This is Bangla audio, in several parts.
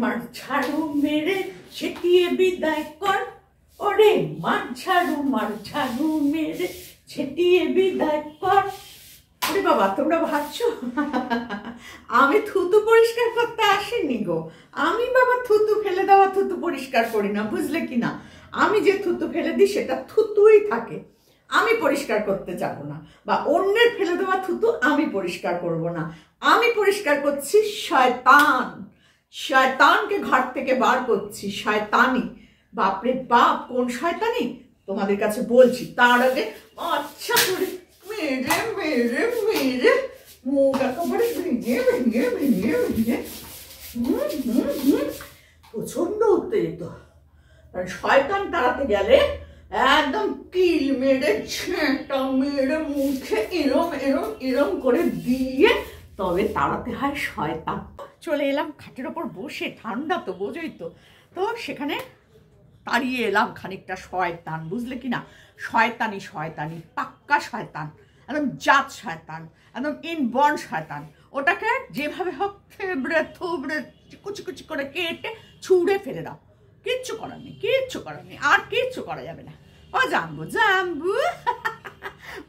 মার ঝাড়ু মেরে ছেটিয়ে বিদায় কর। ওরে মার ঝাড়ু মেরে ছেটিয়ে বিদায় কর। আরে বাবা, তোমরা ভাবছো আমি থুতু পরিষ্কার করতে আসিনি গো। আমি বাবা থুতু ফেলে দেওয়া থুতু পরিষ্কার করি না, বুঝলে কি না। আমি যে থুতু ফেলে দিই সেটা থুতুই থাকে, আমি পরিষ্কার করতে যাব না। বা অন্যের ফেলে দেওয়া থুতু আমি পরিষ্কার করব না। আমি পরিষ্কার করছি শয়তান, শয়তানকে ঘর থেকে বার করছি। শয়তানি, বাপরে বাপ, কোন শয়তানি তোমাদের কাছে বলছি। তার আগে আচ্ছা করে মেরে মেরে মেরে মুখ একেবারে ভেঙে ভেঙে ভেঙে ভেঙে প্রচন্ড উত্তেজিত। শয়তান তাড়াতে গেলে একদম কিল মেরে ছেঁটা মেরে মুখে এরম এরম এরম করে দিয়ে তবে তাড়াতে হয় শয়তান। চলে এলাম খাটের ওপর বসে, ঠান্ডা তো বোঝোই তো। তো সেখানে তাড়িয়ে এলাম খানিকটা শয়তান, বুঝলে কি না। শয়তানি শয়তানি পাক্কা শয়তান, একদম জাত শয়তান, একদম ইনবর্ন শয়তান। ওটাকে যেভাবে হোক থেবড়ে থুবড়ে কুচি কুচি করে কেটে ছুঁড়ে ফেলে দাও। কিচ্ছু করার নেই, কিচ্ছু করার নেই, আর কিচ্ছু করা যাবে না। ও জাম্বু জাম্বু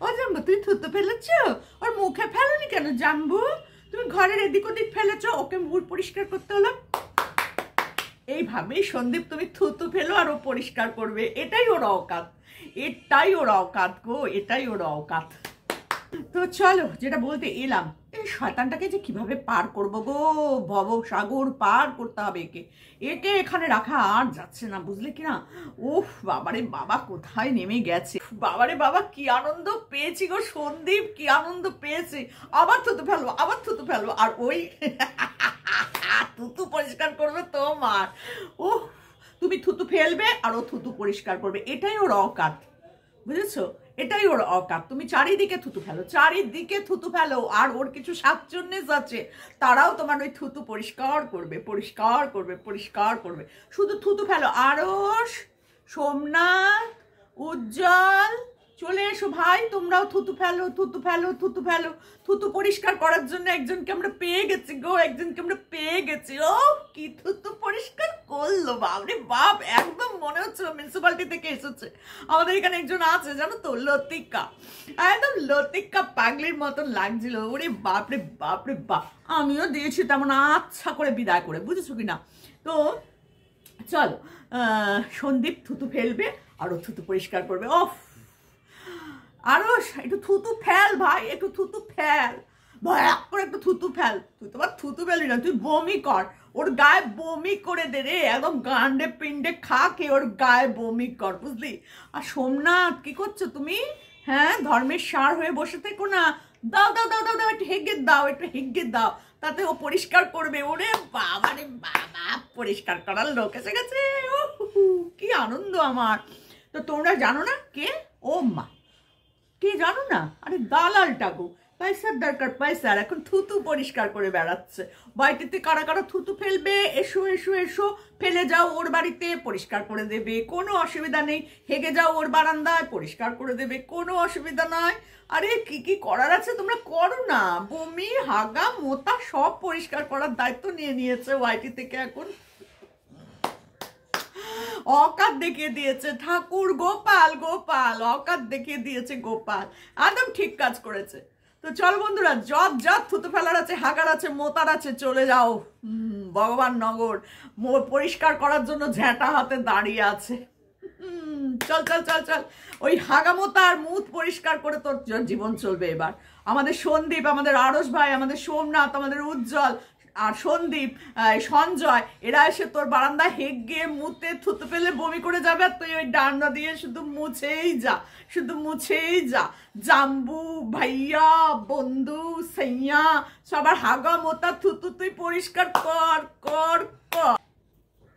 ও জাম্বু, তুই থুতু ফেলেছ, ওর মুখে ফেলোনি কেন জাম্বু? তুমি ঘরের এদিক ওদিক ফেলেছ, ওকে মুখ পরিষ্কার করতে হলো। এইভাবেই সন্দীপ তুমি থুতু ফেলো আর ও পরিষ্কার করবে। এটাই ওর অকাত, এটাই ওর অকাত গো, এটাই ওর অকাত। তো চলো, যেটা বলতে এলাম, এই শয়তানটাকে যে কিভাবে পার করবো গো, ভব সাগর পার করতে হবে একে। একে এখানে রাখা আর যাচ্ছে না, বুঝলে কিনা। ওহ বাবারে বাবা, কোথায় নেমে গেছে। বাবারে বাবা, কি আনন্দ পেয়েছি গো সন্দীপ, কি আনন্দ পেয়েছি। আবার থুতু ফেলবো, আবার থুতু ফেলবো, আর ওই থুতু পরিষ্কার করবে তোমার। ওহ, তুমি থুতু ফেলবে আর ও থুতু পরিষ্কার করবে, এটাই ওর অকাত, বুঝেছো। এটাই ওর অকাত। তুমি চারিদিকে থুতু ফেলো, চারিদিকে থুতু ফেলো, আর ওর কিছু সাতচন্নিস আছে, তারাও তোমার ওই থুতু পরিষ্কার করবে, পরিষ্কার করবে, পরিষ্কার করবে। শুধু থুতু ফেলো। আরশ, সোমনাথ, উজ্জ্বল, চলে এসো ভাই, তোমরাও থুতু ফেলো, থুতু ফেলো, থুতু ফেলো। থুতু পরিষ্কার করার জন্য একজনকে আমরা পেয়ে গেছি গো, একজনকে আমরা পেয়ে গেছি। ও কি থুতু পরিষ্কার করলো, বাপরে বাপ, একদম মনে হচ্ছিল মিউনিসিপালিটি থেকে এসেছে। আমাদের এখানে একজন আছে জানো তো, লতিকা, একদম লতিকা পাগলির মতন লাগছিল। ওরে বাপরে বাপরে বাপ, আমিও দিয়েছি তেমন আচ্ছা করে বিদায় করে, বুঝেছো কিনা। তো চলো, সন্দীপ থুতু ফেলবে আর ও থুতু পরিষ্কার করবে। ওফ, আরো একটু থুতু ফেল ভাই, একটু থুতু ফেল, ভয়াক করে একটু থুতু ফেল। তুই তো আবার থুতু ফেলবি না, তুই বমি কর, ওর গায়ে বমি করে দে রে, একদম গান্ডে পিন্ডে খা কে ওর গায়ে বমি কর, বুঝলি। আর সোমনাথ, কি করছো তুমি? হ্যাঁ, ধর্মের সার হয়ে বসে থেকো না, দাও দাও দাও দাও দাও, একটু হেগে দাও, একটু হেগে দাও, তাতে ও পরিষ্কার করবে। ওরে বাবা রে বাবা, পরিষ্কার করার লোক এসে গেছে। কি আনন্দ আমার। তো তোমরা জানো না কে? ও মা, কে জানো না? আরে দালালটা গো, পয়সার দরকার, পয়সার। এখন থুতু পরিষ্কার করে বেড়াচ্ছে। বাড়িতে কারা কারা থুতু ফেলবে, এসো এসো এসো, ফেলে যাও ওর বাড়িতে, পরিষ্কার করে দেবে, কোনো অসুবিধা নেই। হেগে যাও ওর বারান্দায়, পরিষ্কার করে দেবে, কোনো অসুবিধা নয়। আরে কি কি করার আছে তোমরা করো না। বমি, হাগা, মোতা সব পরিষ্কার করার দায়িত্ব নিয়ে নিয়েছে ওয়াইটি থেকে এখন। অকাত দেখিয়ে দিয়েছে ঠাকুর গোপাল, গোপাল অকাত দেখিয়ে দিয়েছে গোপাল, একদম ঠিক কাজ করেছে। তো চল বন্ধুরা, যত যত থুতু ফেলার আছে, হাগার আছে, মোতার আছে, চলে যাও ভগবান নগর। পরিষ্কার করার জন্য ঝ্যাঁটা হাতে দাঁড়িয়ে আছে। চল চল চল চল, ওই হাগামোতা আর মুখ পরিষ্কার করে তোর জীবন চলবে এবার। আমাদের সন্দীপ, আমাদের আরশ ভাই, আমাদের সোমনাথ, আমাদের উজ্জ্বল আর সন্দীপ, সঞ্জয়, এরা এসে তোর বারান্দায় হেগে মুতে থুতু ফেলে বমি করে যাবে, আর তুই ওই ডান্ডা দিয়ে শুধু মুছেই যা, শুধু মুছেই যা। জাম্বু ভাইয়া, বন্ধু, সাইয়া, সবার হাগা মোতা থুতু তুই পরিষ্কার কর কর কর।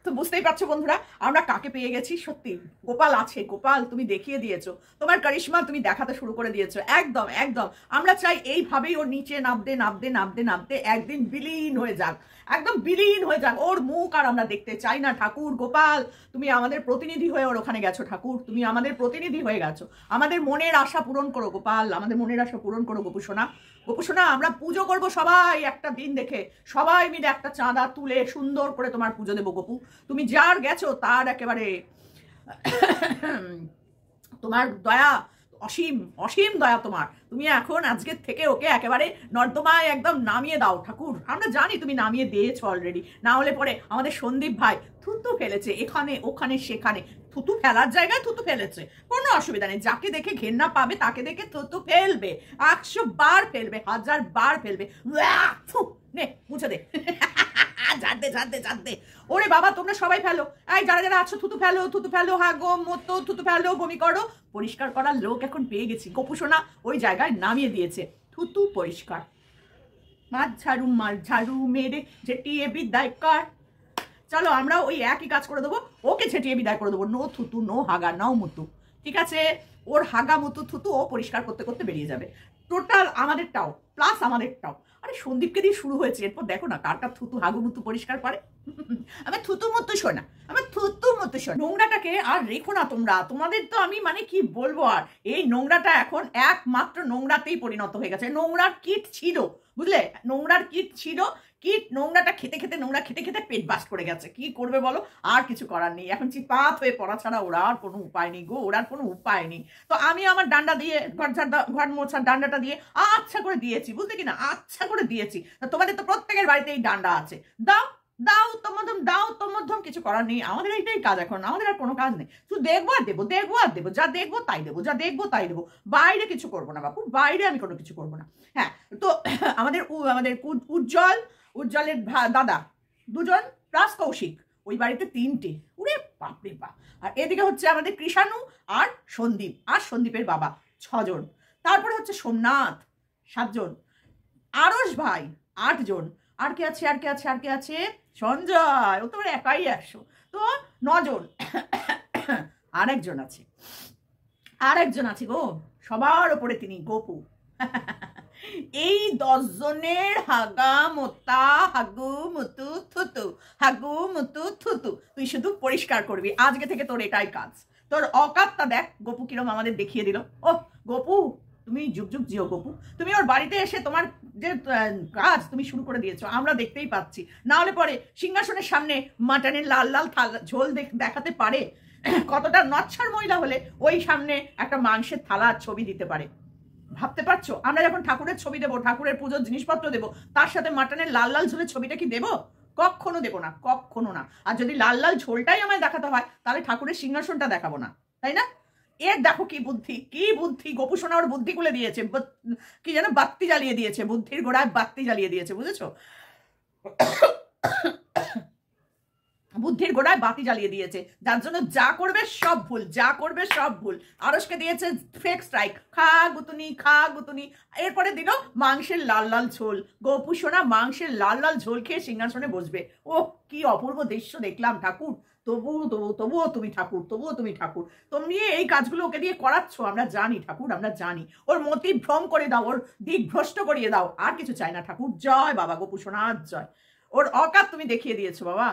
তো বুঝতেই পারছো বন্ধুরা আমরা কাকে পেয়ে গেছি। সত্যি গোপাল আছে, গোপাল তুমি দেখিয়ে দিয়েছো, তোমার কারিশমা তুমি দেখাতে শুরু করে দিয়েছো। একদম একদম আমরা চাই এইভাবেই ওর নিচে নামতে নামতে নামতে নামতে একদিন বিলীন হয়ে যাক, একদম বিলীন হয়ে যাক। ওর মুখ আর আমরা দেখতে চাই না। ঠাকুর গোপাল তুমি আমাদের প্রতিনিধি হয়ে ওর ওখানে গেছো, ঠাকুর তুমি আমাদের প্রতিনিধি হয়ে গেছো। আমাদের মনের আশা পূরণ করো গোপাল, আমাদের মনের আশা পূরণ করো গোপুসোনা। গোপুসোনা আমরা পুজো করবো সবাই একটা দিন দেখে, সবাই মিলে একটা চাঁদা তুলে সুন্দর করে তোমার পুজো দেবো গোপু। তুমি যার গেছো তার একেবারে তোমার দয়া অসীম, অসীম দয়া তোমার। তুমি এখন আজকের থেকে ওকে একেবারে নর্দমায় একদম নামিয়ে দাও ঠাকুর। আমরা জানি তুমি নামিয়ে দিয়েছো অলরেডি, না হলে পরে আমাদের সন্দীপ ভাই থুতু ফেলেছে এখানে ওখানে সেখানে, থুতু ফেলার জায়গায় থুতু ফেলেছে, কোনো অসুবিধা নেই। যাকে দেখে ঘেন্না পাবে তাকে দেখে থুতু ফেলবে, 100 বার ফেলবে, 1000 বার ফেলবে। নে মুছে দে, ঝাড় দে। ওরে বাবা তোমরা সবাই ফেলো, এই যারা যারা আছো থুতু ফেলো, থুতু ফেলো, হাগো মতো থুতু ফেলো, বমি করো। পরিষ্কার করার লোক এখন পেয়ে গেছি। গোপুসোনা ওই জায়গায় নামিয়ে দিয়েছে, থুতু পরিষ্কার। মাছ ঝাড়ু মেরে ঝেটিয়ে বিদায় কর। চলো আমরা ওই একই কাজ করে দেবো, ওকে ঝেটিয়ে বিদায় করে দেবো। নো থুতু, নো হাগা, নাও মুতু, ঠিক আছে? ওর হাগা মুতু থুতু ও পরিষ্কার করতে করতে বেরিয়ে যাবে। টোটাল আমাদেরটাও প্লাস আমাদেরটাও। আরে সন্দীপকে দিয়ে শুরু হয়েছে, এরপর দেখো না কারটা থুতু হাগু মুতু পরিষ্কার করে। আমার থুতু মতো শোনা, আমার থুতু মতো শোনা। নোংরাটাকে আর রেখো না তোমরা, তোমাদের তো আমি মানে কি বলবো আর। এই নোংরাটা এখন একমাত্র নোংরাতেই পরিণত হয়ে গেছে। নোংরার কিট ছিল, বুঝলে, নোংরার কিট ছিল। কিট নোংরাটা খেতে খেতে, নোংরা খেতে খেতে পেট বাস্ট করে গেছে। কি করবে বলো, আর কিছু করার নেই। এখন চিৎপাত হয়ে পড়া ছাড়া ওরা আর কোনো উপায় নেই গো, ওরার কোনো উপায় নেই। তো আমি আমার ডান্ডা দিয়ে ঘর মোছার ডান্ডাটা দিয়ে আচ্ছা করে দিয়েছি, বুঝলে কিনা, আচ্ছা করে দিয়েছি। তোমাদের তো প্রত্যেকের বাড়িতে এই ডান্ডা আছে, দাও দাও তোমাদের দাও তোমার কিছু করার নেই। আমাদের এইটাই কাজ এখন, আমাদের আর কোনো কাজ নেই। শুধু দেখবো আর দেবো, দেখবো আর দেবো, যা দেখবো তাই দেবো, যা দেখবো তাই দেবো। বাইরে কিছু করবো না বাপু, বাইরে আমি কোনো কিছু করবো না। হ্যাঁ, তো আমাদের উজ্জ্বলের দাদা 2জন প্লাস কৌশিক, ওই বাড়িতে 3টে। উরে বাপরে বাপ। আর এদিকে হচ্ছে আমাদের কৃষাণু আর সন্দীপ, আর সন্দীপের বাবা 6জন। তারপরে হচ্ছে সোমনাথ 7জন, আরশ ভাই 8জন। আর কে আছে, আর কে আছে, আর কে আছে? সঞ্জয়, ও তো একাই 100, তো 9জন। আরেকজন আছে গো, সবার ওপরে তিনি গোপু। এই 10 জনের হাগা মোতা হাগু মুতু থুতু, হাগু মুতু থুতু তুই শুধু পরিষ্কার করবি। আজকে থেকে তোর এটাই কাজ। তোর অকাতটা দেখ গোপু কিরম আমাদের দেখিয়ে দিল। ও গোপু তুমি যুগ যুগ জিও গোপু। তুমি ওর বাড়িতে এসে তোমার যে কাজ তুমি শুরু করে দিয়েছো, আমরা দেখতেই পাচ্ছি। না হলে পরে সিংহাসনের সামনে মাটনের লাল লাল ঝোল দেখাতে পারে? কতটা নচ্ছার মহিলা হলে ওই সামনে একটা মাংসের থালার ছবি দিতে পারে? ভাবতে পারছো? আমরা যখন ঠাকুরের ছবি দেবো, ঠাকুরের পুজোর জিনিসপত্র দেবো, তার সাথে মাটনের লাল লাল ঝোলের ছবিটা কি দেবো? কখনো দেবো না, কখনো না। আর যদি লাল লাল ঝোলটাই আমায় দেখাতে হয়, তাহলে ঠাকুরের সিংহাসনটা দেখাবো না, তাই না? এর দেখো কি বুদ্ধি, কি বুদ্ধি। গোপুসোনা ওর বুদ্ধি খুলে দিয়েছে, কি যেন বাত্তি জ্বালিয়ে দিয়েছে, বুদ্ধির গোড়ায় বাত্তি জ্বালিয়ে দিয়েছে, বুঝেছো? বুদ্ধির গোড়ায় বাতি জ্বালিয়ে দিয়েছে, যার জন্য যা করবে সব ভুল, যা করবে সব ভুল। আরশকে দিয়েছে ফেক স্ট্রাইক, খা গুতুনি খা গুতুনি। এরপরে দিল মাংসের লাল লাল ঝোল। গোপুসোনা মাংসের লাল লাল ঝোল খেয়ে সিংহাসনে বসবে। ও কি অপূর্ব দৃশ্য দেখলাম ঠাকুর। তবুও তুমি ঠাকুর, তবুও তুমি ঠাকুর। তুমি এই কাজগুলো ওকে দিয়ে করাচ্ছ, আমরা জানি ঠাকুর, আমরা জানি। ওর মতি ভ্রম করে দাও, ওর দিক ভ্রষ্ট করিয়ে দাও, আর কিছু চাই না ঠাকুর। জয় বাবা গোপুসোনার জয়। ওর অকাত তুমি দেখিয়ে দিয়েছো বাবা।